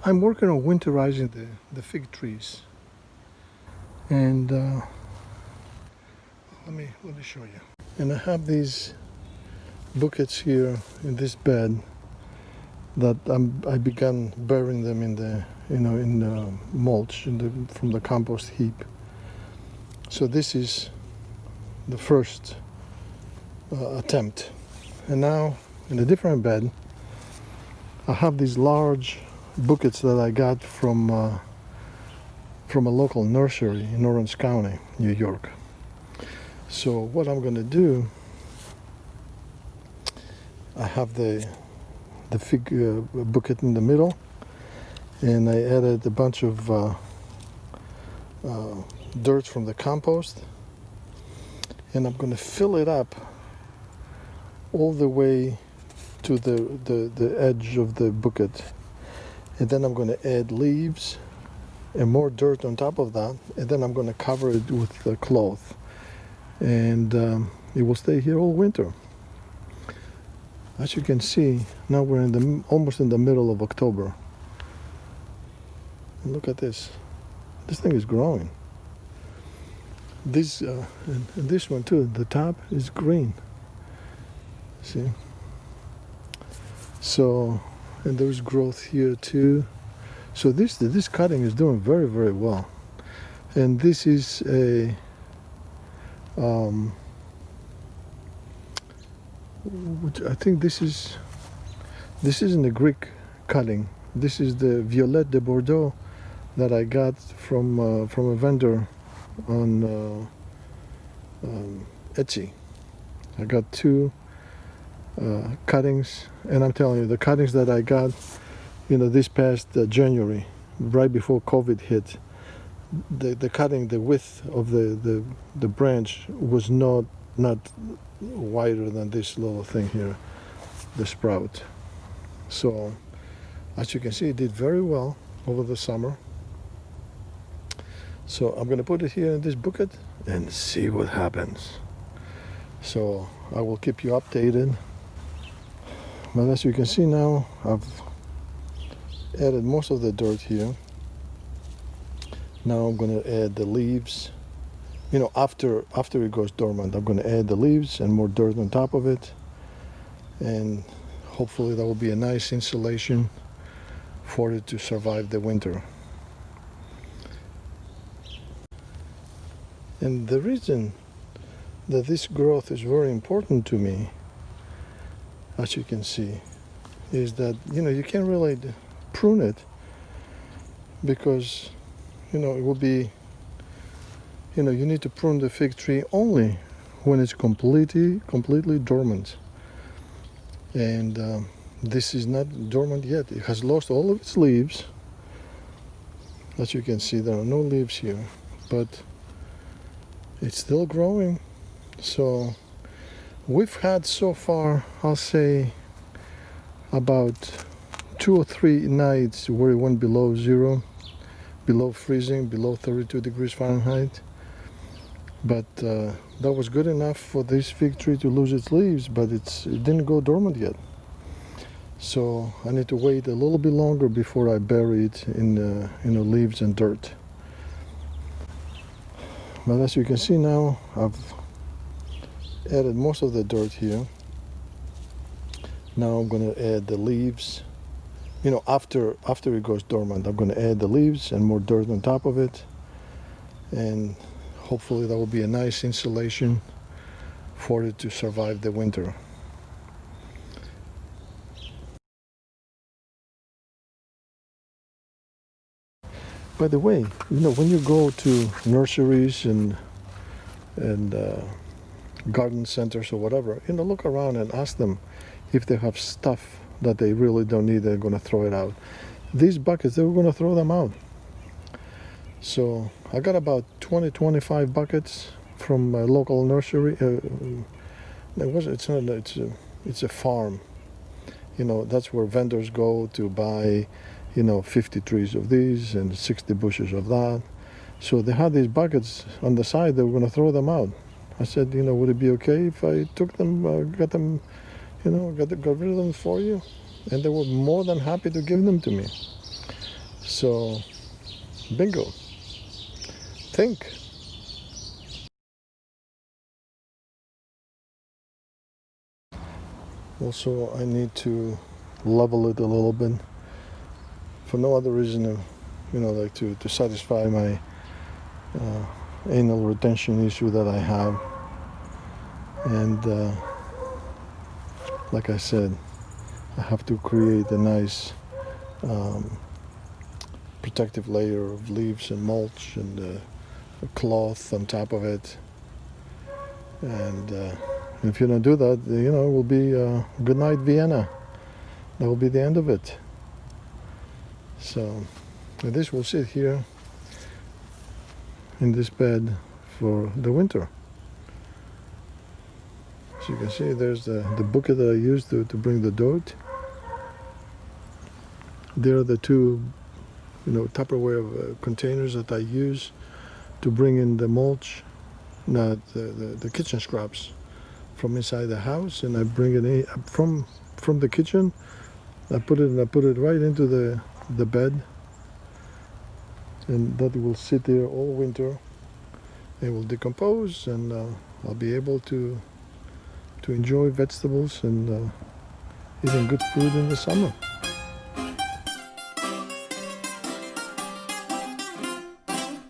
I'm working on winterizing the fig trees, and let me show you. And I have these buckets here in this bed that I began burying them in the in the mulch from the compost heap. So this is the first attempt, and now in a different bed I have these large buckets that I got from a local nursery in Orange County, New York. So what I'm going to do, I have the fig bucket in the middle, and I added a bunch of dirt from the compost, and I'm going to fill it up all the way to the edge of the bucket, and then I'm going to add leaves and more dirt on top of that, and then I'm going to cover it with a cloth, and it will stay here all winter. As you can see, now we're almost in the middle of October. And look at this. This thing is growing. This and this one too. The top is green. See? So, and there's growth here too. So this cutting is doing very, very well. And this is a which I think this isn't a Greek cutting. This is the Violette de Bordeaux that I got from a vendor on Etsy. I got two cuttings, and I'm telling you, the cuttings that I got, this past January, right before COVID hit, the cutting, the width of the branch was not wider than this little thing here, the sprout. So as you can see, it did very well over the summer. So I'm going to put it here in this bucket and see what happens. So I will keep you updated. But as you can see now, I've added most of the dirt here. Now I'm going to add the leaves. After it goes dormant, I'm going to add the leaves and more dirt on top of it, and hopefully that will be a nice insulation for it to survive the winter. And the reason that this growth is very important to me, as you can see, is that you can't really prune it, because it will be, you need to prune the fig tree only when it's completely dormant. And this is not dormant yet. It has lost all of its leaves. As you can see, there are no leaves here, but it's still growing. So we've had so far, I'll say, about 2 or 3 nights where it went below zero, below freezing, below 32 degrees Fahrenheit. But that was good enough for this fig tree to lose its leaves, but it didn't go dormant yet. So I need to wait a little bit longer before I bury it in leaves and dirt. But as you can see now, I've added most of the dirt here. Now I'm going to add the leaves. After it goes dormant, I'm going to add the leaves and more dirt on top of it, and hopefully that will be a nice insulation for it to survive the winter. By the way, when you go to nurseries and garden centers or whatever, look around and ask them if they have stuff that they really don't need, they're going to throw it out. These buckets, they were going to throw them out. So I got about 20-25 buckets from a local nursery. It's a farm. That's where vendors go to buy 50 trees of these and 60 bushes of that. So they had these buckets on the side. They were going to throw them out. I said, would it be okay if I took them, got them, got rid of them for you? And they were more than happy to give them to me. So, bingo. Think. Also, I need to level it a little bit for no other reason than, like to satisfy my anal retention issue that I have. And like I said, I have to create a nice protective layer of leaves and mulch and a cloth on top of it. And if you don't do that, it will be Goodbye Vienna. That will be the end of it. So this will sit here in this bed for the winter. As you can see, there's the bucket that I used to bring the dirt. There are the two, Tupperware containers that I use to bring in the mulch, not the kitchen scraps from inside the house, and I bring it in from the kitchen. I put it right into the bed, and that will sit there all winter. It will decompose, and I'll be able to enjoy vegetables and eating good food in the summer.